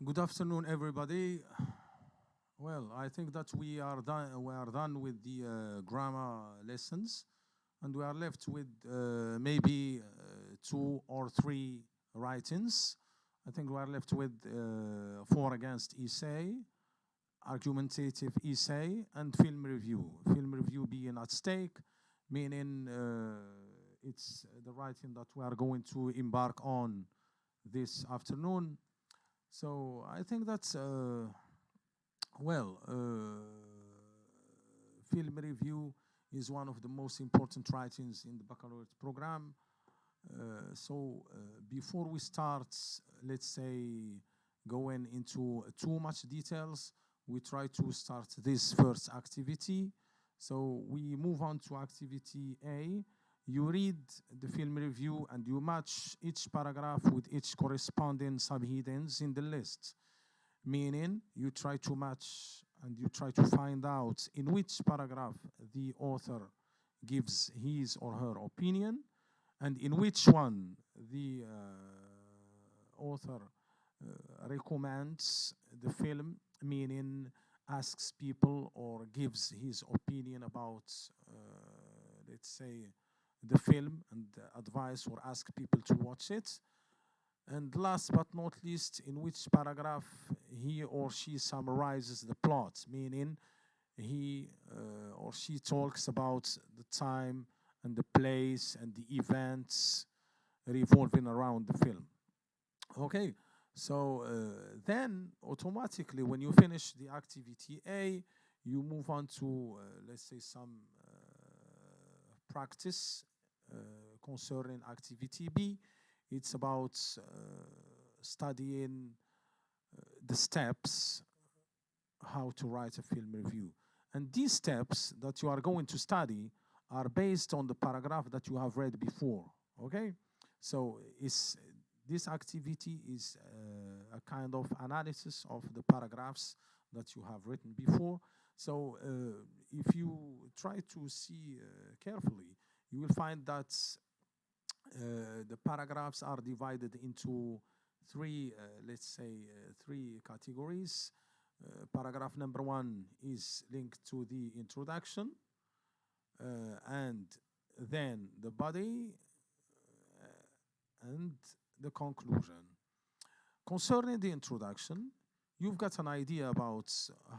Good afternoon, everybody. Well, I think that we are done. We are done with the grammar lessons, and we are left with maybe two or three writings. I think we are left with for against essay, argumentative essay, and film review. Film review being at stake, meaning it's the writing that we are going to embark on this afternoon. So I think that's, film review is one of the most important writings in the baccalaureate program. Before we start, let's say, going into too much details, we try to start this first activity. So we move on to activity A. You read the film review and you match each paragraph with each corresponding subheadings in the list. Meaning, you try to match and you try to find out in which paragraph the author gives his or her opinion and in which one the author recommends the film, meaning asks people or gives his opinion about, let's say, the film and advise or ask people to watch it. And last but not least, in which paragraph he or she summarizes the plot, meaning he or she talks about the time and the place and the events revolving around the film. Okay, so then automatically when you finish the activity A, you move on to, let's say, some practice concerning activity B. It's about studying the steps how to write a film review. And these steps that you are going to study are based on the paragraph that you have read before, okay? So this activity is a kind of analysis of the paragraphs that you have written before. So if you try to see carefully, you will find that the paragraphs are divided into three, let's say, three categories. Paragraph number 1 is linked to the introduction, and then the body, and the conclusion. Concerning the introduction, you've got an idea about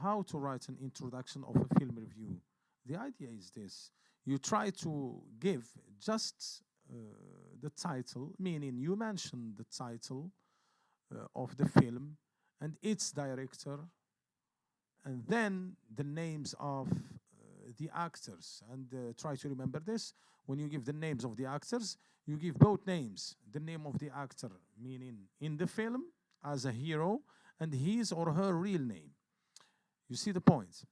how to write an introduction of a film review. The idea is this. You try to give just the title, meaning you mention the title of the film and its director, and then the names of the actors. And try to remember this. When you give the names of the actors, you give both names. The name of the actor, meaning in the film as a hero, and his or her real name. You see the point?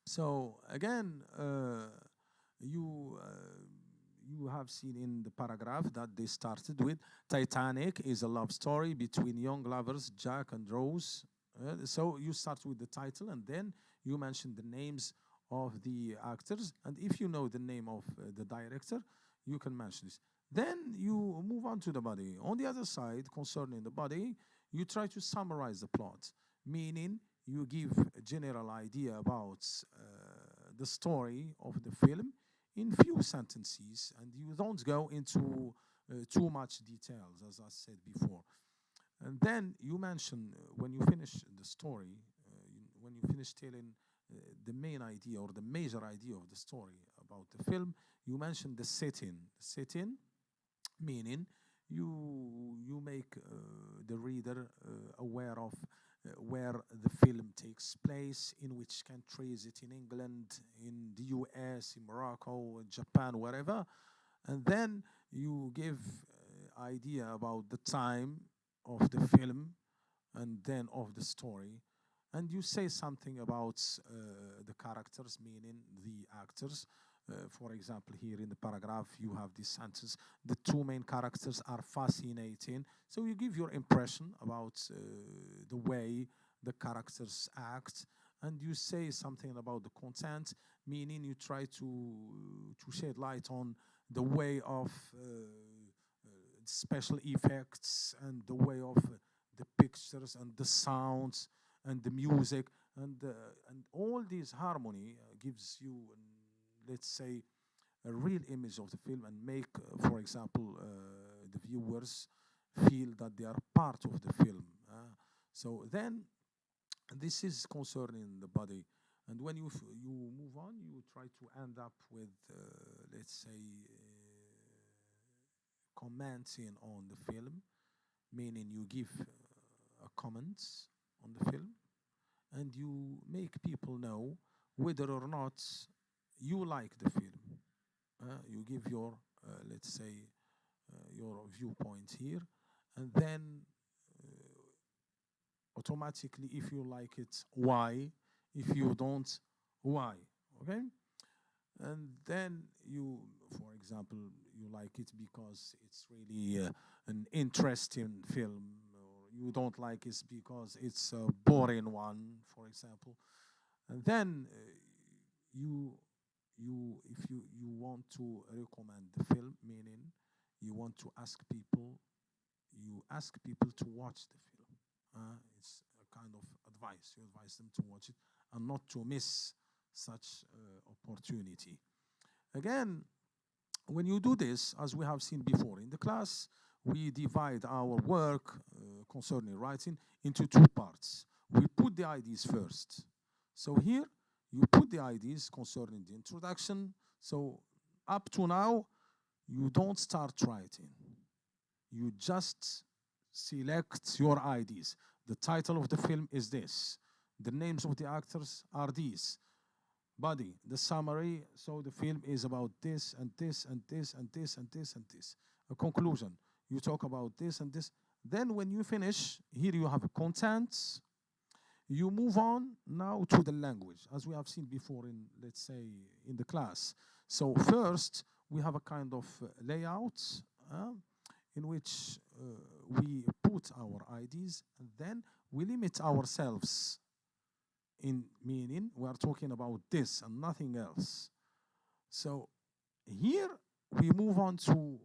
So again, you have seen in the paragraph that they started with, Titanic is a love story between young lovers, Jack and Rose. So you start with the title and then you mention the names of the actors. And if you know the name of the director, you can mention this. Then you move on to the body. On the other side, concerning the body, you try to summarize the plot, meaning you give a general idea about the story of the film in few sentences, and you don't go into too much details, as I said before. And then you mention, when you finish the story, when you finish telling the main idea or the major idea of the story about the film, you mention the setting. Setting, meaning you make the reader aware of where the film takes place, in which country. Is it in England, in the US, in Morocco, in Japan, wherever. And then you give idea about the time of the film and then of the story. And you say something about the characters, meaning the actors. For example, here in the paragraph, you have this sentence, the two main characters are fascinating. So you give your impression about the way the characters act, and you say something about the content, meaning you try to shed light on the way of special effects and the way of the textures and the sounds and the music and all this harmony gives you, let's say, a real image of the film and make, for example, the viewers feel that they are part of the film. So then, this is concerning the body. And when you move on, you try to end up with, let's say, commenting on the film, meaning you give a comment on the film, and you make people know whether or not you like the film. You give your, let's say, your viewpoint here, and then automatically, if you like it, why? If you don't, why? Okay? And then you, for example, you like it because it's really an interesting film, or you don't like it because it's a boring one, for example. And then if you want to recommend the film, meaning you want to ask people, you ask people to watch the film. It's a kind of advice. You advise them to watch it and not to miss such opportunity. Again, when you do this, as we have seen before in the class, we divide our work concerning writing into two parts. We put the ideas first. So here, you put the ideas concerning the introduction. So up to now, you don't start writing. You just select your ideas. The title of the film is this. The names of the actors are these. Body, the summary, so the film is about this and this and this and this and this and this. A conclusion, you talk about this and this. Then when you finish, here you have a content. You move on now to the language, as we have seen before in, let's say, in the class. So first, we have a kind of layout in which we put our ideas, and then we limit ourselves in meaning we are talking about this and nothing else. So here we move on to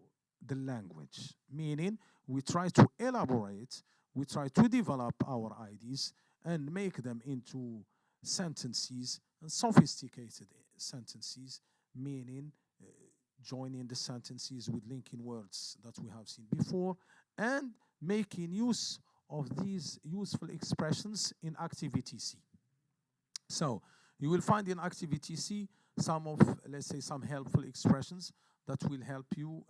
the language, meaning we try to elaborate, we try to develop our ideas and make them into sentences, and sophisticated sentences, meaning joining the sentences with linking words that we have seen before, and making use of these useful expressions in activity C. So you will find in activity C some of, let's say, some helpful expressions that will help you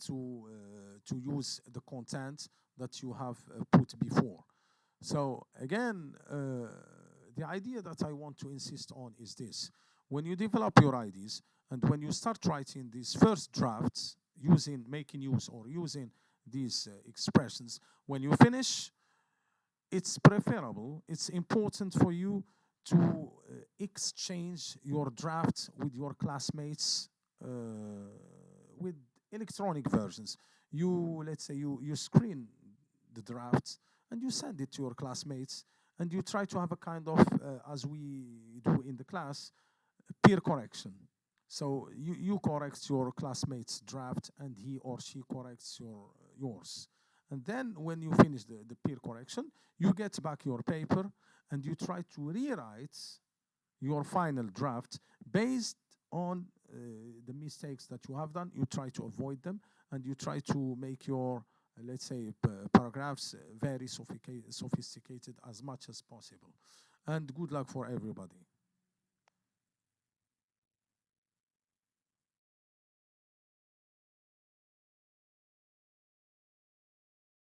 to use the content that you have put before. So again, the idea that I want to insist on is this. When you develop your ideas and when you start writing these first drafts, making use or using these expressions, when you finish, it's preferable, it's important for you to exchange your draft with your classmates with electronic versions. Let's say you screen the drafts and you send it to your classmates, and you try to have a kind of, as we do in the class, peer correction. So you correct your classmate's draft and he or she corrects yours. And then when you finish the peer correction, you get back your paper and you try to rewrite your final draft based on the mistakes that you have done. You try to avoid them and you try to make your, let's say, paragraphs very sophisticated as much as possible. And good luck for everybody.